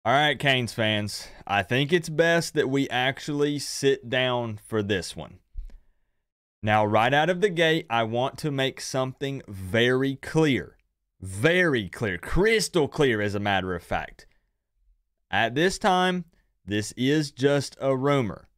All right, Canes fans, I think it's best that we actually sit down for this one. Now, right out of the gate, I want to make something very clear, crystal clear, as a matter of fact. At this time, this is just a rumor.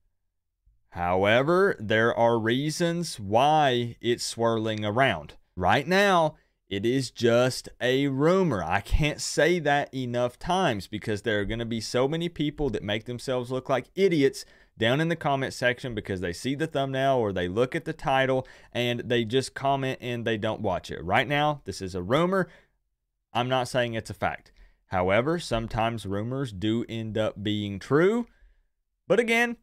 However, there are reasons why it's swirling around. Right now, it is just a rumor. I can't say that enough times because there are going to be so many people that make themselves look like idiots down in the comment section because they see the thumbnail or they look at the title and they just comment and they don't watch it. Right now, this is a rumor. I'm not saying it's a fact. However, sometimes rumors do end up being true. But again,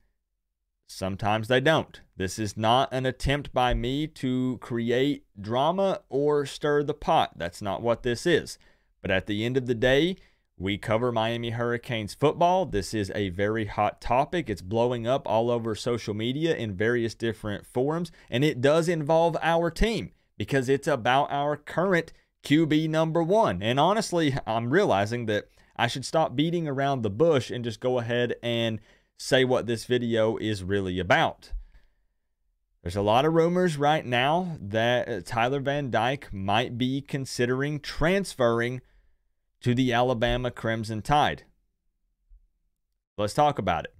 sometimes they don't. This is not an attempt by me to create drama or stir the pot. That's not what this is. But at the end of the day, we cover Miami Hurricanes football. This is a very hot topic. It's blowing up all over social media in various different forums. And it does involve our team because it's about our current QB number one. And honestly, I'm realizing that I should stop beating around the bush and just go ahead and say what this video is really about. There's a lot of rumors right now that Tyler Van Dyke might be considering transferring to the Alabama Crimson Tide. Let's talk about it.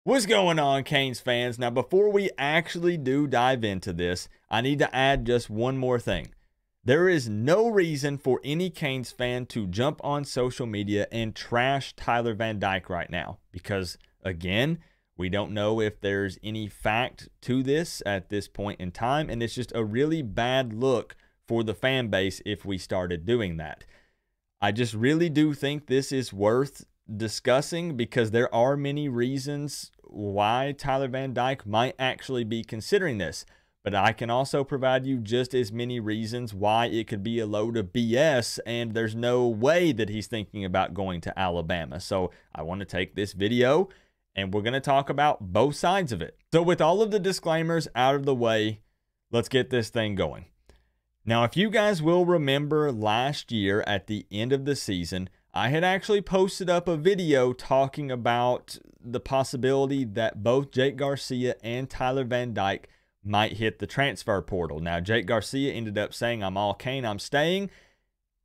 What's going on, Canes fans? Now, before we actually do dive into this, I need to add just one more thing. There is no reason for any Canes fan to jump on social media and trash Tyler Van Dyke right now because, again, we don't know if there's any fact to this at this point in time, and it's just a really bad look for the fan base if we started doing that. I just really do think this is worth discussing because there are many reasons why Tyler Van Dyke might actually be considering this. But I can also provide you just as many reasons why it could be a load of BS and there's no way that he's thinking about going to Alabama. So I want to take this video and we're going to talk about both sides of it. So with all of the disclaimers out of the way, let's get this thing going. Now, if you guys will remember last year at the end of the season, I had actually posted up a video talking about the possibility that both Jake Garcia and Tyler Van Dyke might hit the transfer portal. Now, Jake Garcia ended up saying, "I'm all Cane, I'm staying."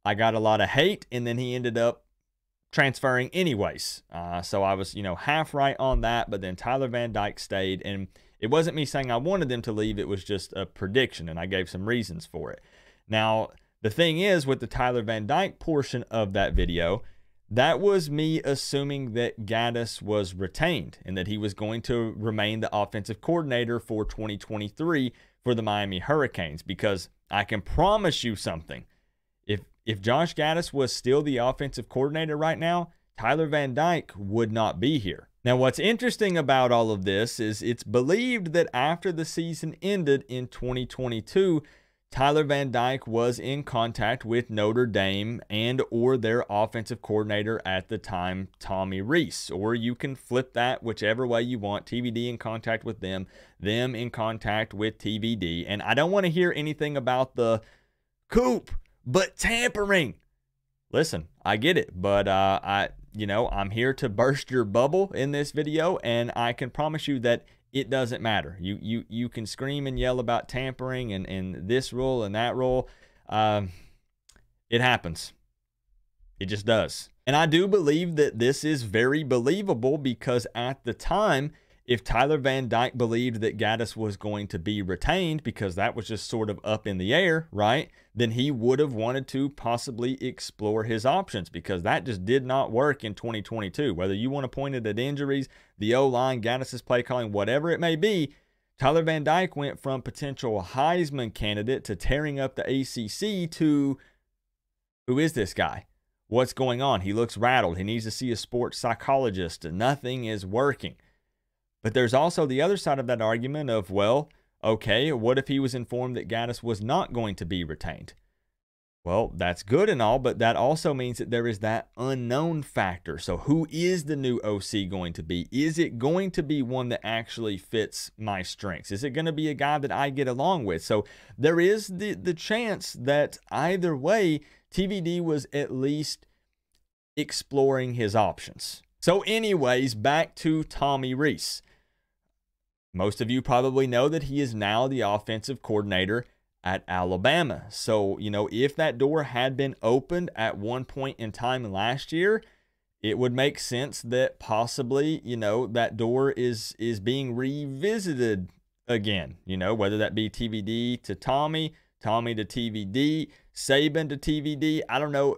I got a lot of hate, and then he ended up transferring anyways. So I was, half right on that, but then Tyler Van Dyke stayed, and it wasn't me saying I wanted them to leave. It was just a prediction, and I gave some reasons for it. Now, the thing is, with the Tyler Van Dyke portion of that video, that was me assuming that Gaddis was retained and that he was going to remain the offensive coordinator for 2023 for the Miami Hurricanes, because I can promise you something. If Josh Gaddis was still the offensive coordinator right now, Tyler Van Dyke would not be here. Now, what's interesting about all of this is it's believed that after the season ended in 2022, Tyler Van Dyke was in contact with Notre Dame and or their offensive coordinator at the time, Tommy Rees. Or you can flip that whichever way you want. TVD in contact with them in contact with TVD. And I don't want to hear anything about the Coop, but tampering. Listen, I get it, but I'm here to burst your bubble in this video, and I can promise you that it doesn't matter. You can scream and yell about tampering and this rule and that rule. It happens. It just does. And I do believe that this is very believable because at the time, if Tyler Van Dyke believed that Gaddis was going to be retained, because that was just sort of up in the air, right? Then he would have wanted to possibly explore his options, because that just did not work in 2022. Whether you want to point it at injuries, the O-line, Gaddis's play calling, whatever it may be, Tyler Van Dyke went from potential Heisman candidate to tearing up the ACC to, who is this guy? What's going on? He looks rattled. He needs to see a sports psychologist. Nothing is working. But there's also the other side of that argument of, well, okay, what if he was informed that Gaddis was not going to be retained? Well, that's good and all, but that also means that there is that unknown factor. So who is the new OC going to be? Is it going to be one that actually fits my strengths? Is it going to be a guy that I get along with? So there is the chance that either way, TVD was at least exploring his options. So anyways, back to Tommy Rees. Most of you probably know that he is now the offensive coordinator at Alabama. So, if that door had been opened at one point in time last year, it would make sense that possibly, that door is being revisited again, whether that be TVD to Tommy, Tommy to TVD, Saban to TVD. I don't know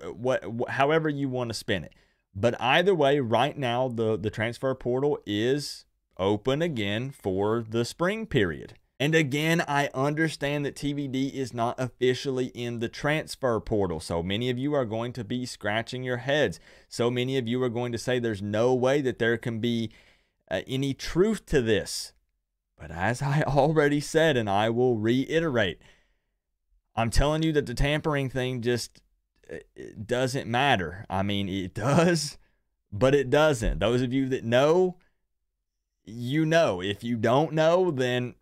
however you want to spin it. But either way, right now, the transfer portal is open again for the spring period. And again, I understand that TVD is not officially in the transfer portal. So many of you are going to be scratching your heads. So many of you are going to say there's no way that there can be any truth to this. But as I already said, and I will reiterate, I'm telling you that the tampering thing just it doesn't matter. I mean, it does, but it doesn't. Those of you that know, you know. If you don't know, then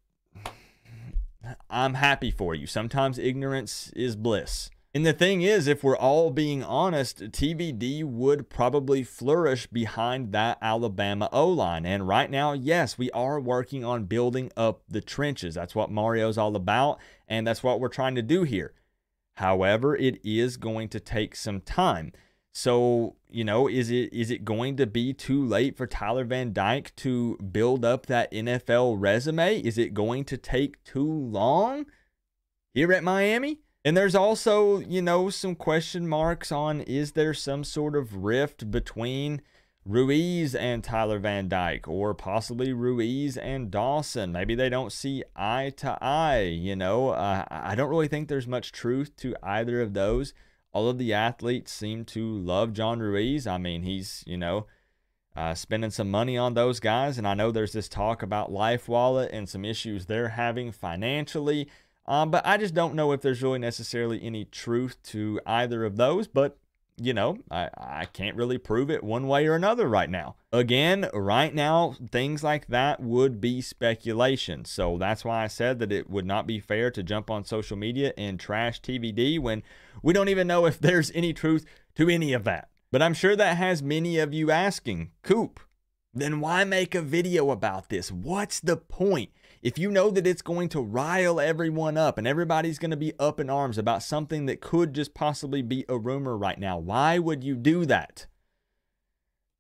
I'm happy for you. Sometimes ignorance is bliss. And the thing is, if we're all being honest, TVD would probably flourish behind that Alabama O-line. And right now, yes, we are working on building up the trenches. That's what Mario's all about, and that's what we're trying to do here. However, it is going to take some time. So, is it going to be too late for Tyler Van Dyke to build up that NFL resume? Is it going to take too long here at Miami? And there's also, some question marks on, is there some sort of rift between Ruiz and Tyler Van Dyke, or possibly Ruiz and Dawson? Maybe they don't see eye to eye, I don't really think there's much truth to either of those. All of the athletes seem to love John Ruiz. I mean, he's, spending some money on those guys. And I know there's this talk about Life Wallet and some issues they're having financially. But I just don't know if there's really necessarily any truth to either of those. But, I can't really prove it one way or another right now. Again, right now, things like that would be speculation. So that's why I said that it would not be fair to jump on social media and trash TVD when we don't even know if there's any truth to any of that. But I'm sure that has many of you asking, Coop, then why make a video about this? What's the point? If you know that it's going to rile everyone up and everybody's going to be up in arms about something that could just possibly be a rumor right now, why would you do that?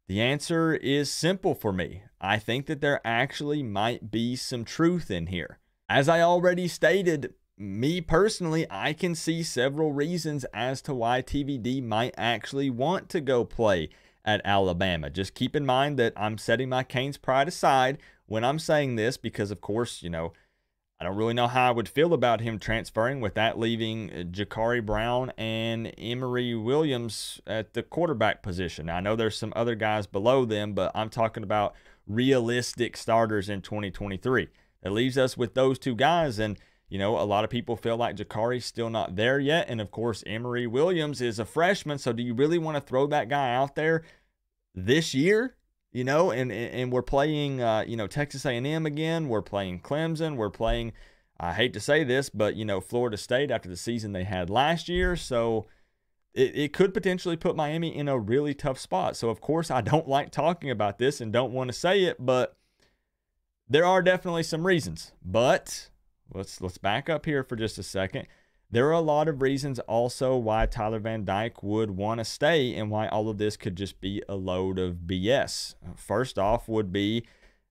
The answer is simple for me. I think that there actually might be some truth in here. As I already stated, me personally, I can see several reasons as to why TVD might actually want to go play at Alabama. Just keep in mind that I'm setting my Canes pride aside when I'm saying this because, of course, I don't really know how I would feel about him transferring with that leaving Jakari Brown and Emory Williams at the quarterback position. Now, I know there's some other guys below them, but I'm talking about realistic starters in 2023. That leaves us with those two guys, and a lot of people feel like Jakari's still not there yet. And, of course, Emory Williams is a freshman. So do you really want to throw that guy out there this year? And we're playing, Texas A&M again. We're playing Clemson. We're playing, I hate to say this, but, Florida State after the season they had last year. So it could potentially put Miami in a really tough spot. So, of course, I don't like talking about this and don't want to say it, but there are definitely some reasons. But let's back up here for just a second. There are a lot of reasons also why Tyler Van Dyke would want to stay and why all of this could just be a load of BS. First off would be,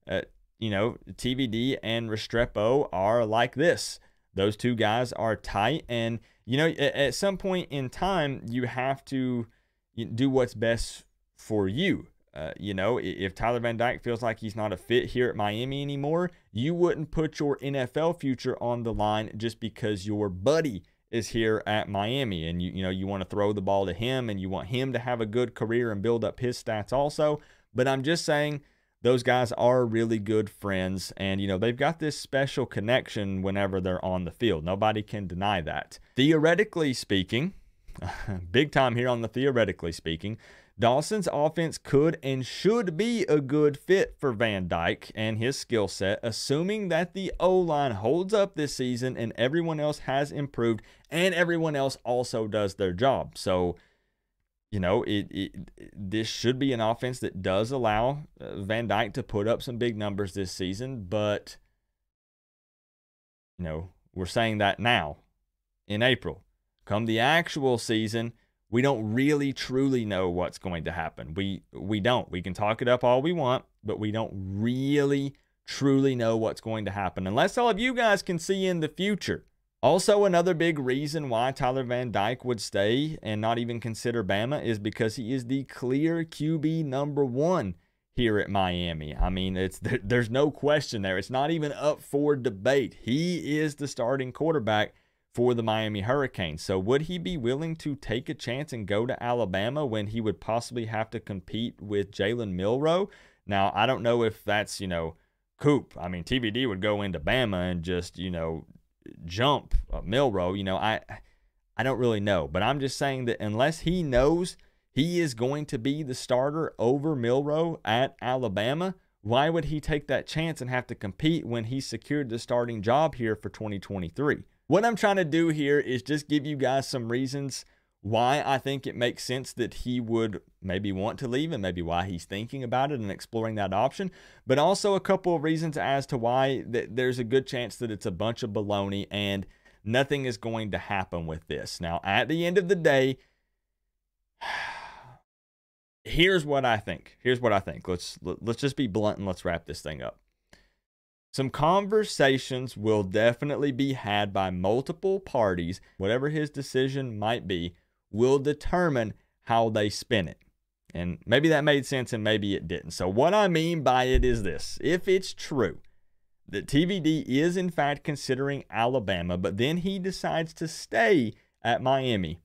TVD and Restrepo are like this. Those two guys are tight, and, at some point in time, you have to do what's best for you. If Tyler Van Dyke feels like he's not a fit here at Miami anymore, you wouldn't put your NFL future on the line just because your buddy is here at Miami and you want to throw the ball to him and you want him to have a good career and build up his stats also. But I'm just saying those guys are really good friends, and they've got this special connection whenever they're on the field. Nobody can deny that. Theoretically speaking, big time here on the theoretically speaking, Dawson's offense could and should be a good fit for Van Dyke and his skill set, assuming that the O-line holds up this season and everyone else has improved and everyone else also does their job. So, you know, this should be an offense that does allow Van Dyke to put up some big numbers this season, but, you know, we're saying that now in April. Come the actual season, we don't really truly know what's going to happen. We don't. We can talk it up all we want, but we don't really truly know what's going to happen unless all of you guys can see in the future. Also, another big reason why Tyler Van Dyke would stay and not even consider Bama is because he is the clear QB #1 here at Miami. I mean, there's no question there. It's not even up for debate. He is the starting quarterback for the Miami Hurricanes. So would he be willing to take a chance and go to Alabama when he would possibly have to compete with Jalen Milroe? Now, I don't know if that's, you know, Coop. I mean, TVD would go into Bama and just, you know, jump Milroe. You know, I don't really know. But I'm just saying that unless he knows he is going to be the starter over Milroe at Alabama, why would he take that chance and have to compete when he secured the starting job here for 2023? What I'm trying to do here is just give you guys some reasons why I think it makes sense that he would maybe want to leave and maybe why he's thinking about it and exploring that option, but also a couple of reasons as to why there's a good chance that it's a bunch of baloney and nothing is going to happen with this. Now, at the end of the day, here's what I think. Let's just be blunt and let's wrap this thing up. Some conversations will definitely be had by multiple parties. Whatever his decision might be will determine how they spin it. And maybe that made sense and maybe it didn't. So what I mean by it is this. If it's true that TVD is in fact considering Alabama, but then he decides to stay at Miami,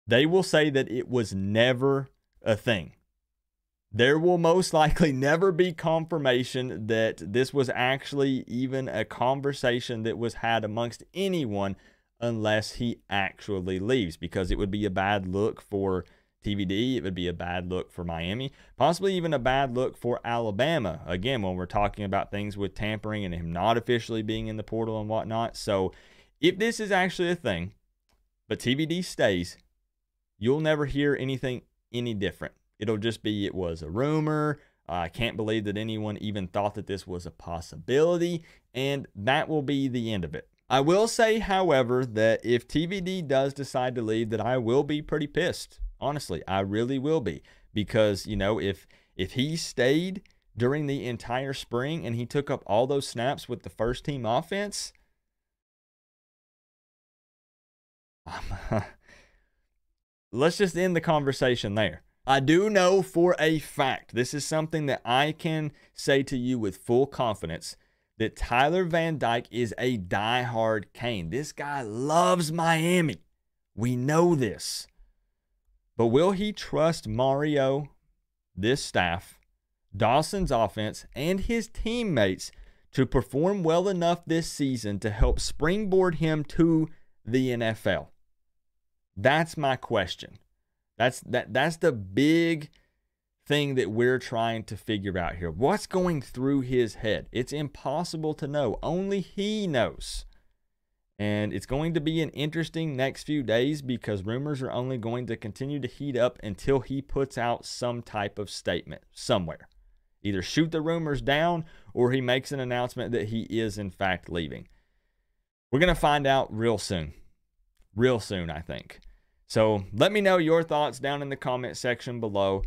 they will say that it was never a thing. There will most likely never be confirmation that this was actually even a conversation that was had amongst anyone unless he actually leaves, because it would be a bad look for TVD. It would be a bad look for Miami, possibly even a bad look for Alabama. Again, when we're talking about things with tampering and him not officially being in the portal and whatnot. So if this is actually a thing, but TVD stays, you'll never hear anything any different. It'll just be, it was a rumor. I can't believe that anyone even thought that this was a possibility, and that will be the end of it. I will say, however, that if TVD does decide to leave, that I will be pretty pissed. Honestly, I really will be, because, you know, if he stayed during the entire spring and he took up all those snaps with the first team offense, let's just end the conversation there. I do know for a fact, this is something that I can say to you with full confidence, that Tyler Van Dyke is a diehard Cane. This guy loves Miami. We know this. But will he trust Mario, this staff, Dawson's offense, and his teammates to perform well enough this season to help springboard him to the NFL? That's my question. That's the big thing that we're trying to figure out here. What's going through his head? It's impossible to know. Only he knows. And it's going to be an interesting next few days, because rumors are only going to continue to heat up until he puts out some type of statement somewhere. Either shoot the rumors down or he makes an announcement that he is in fact leaving. We're going to find out real soon. Real soon, I think. So let me know your thoughts down in the comment section below.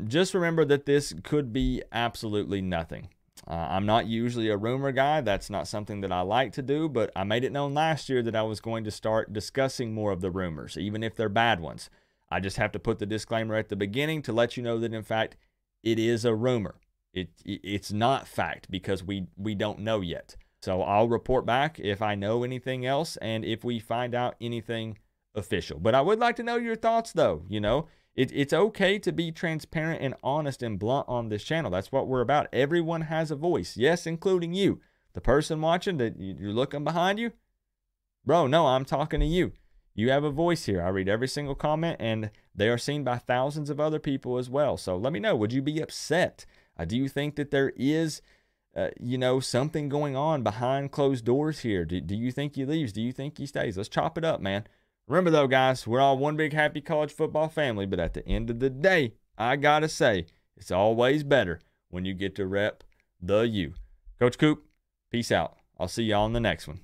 Just remember that this could be absolutely nothing. I'm not usually a rumor guy. That's not something that I like to do, but I made it known last year that I was going to start discussing more of the rumors, even if they're bad ones. I just have to put the disclaimer at the beginning to let you know that, in fact, it is a rumor. It's not fact, because we don't know yet. So I'll report back if I know anything else and if we find out anything official. But I would like to know your thoughts, though. You know, it's okay to be transparent and honest and blunt on this channel. That's what we're about. Everyone has a voice, yes, including you, the person watching, that you're looking behind you. Bro, no, I'm talking to you. You have a voice here. I read every single comment, and they are seen by thousands of other people as well. So let me know, would you be upset? Do you think that there is, something going on behind closed doors here? Do you think he leaves? Do you think he stays? Let's chop it up, man. Remember, though, guys, we're all one big happy college football family, but at the end of the day, I got to say, it's always better when you get to rep the U. Coach Coop, peace out. I'll see y'all on the next one.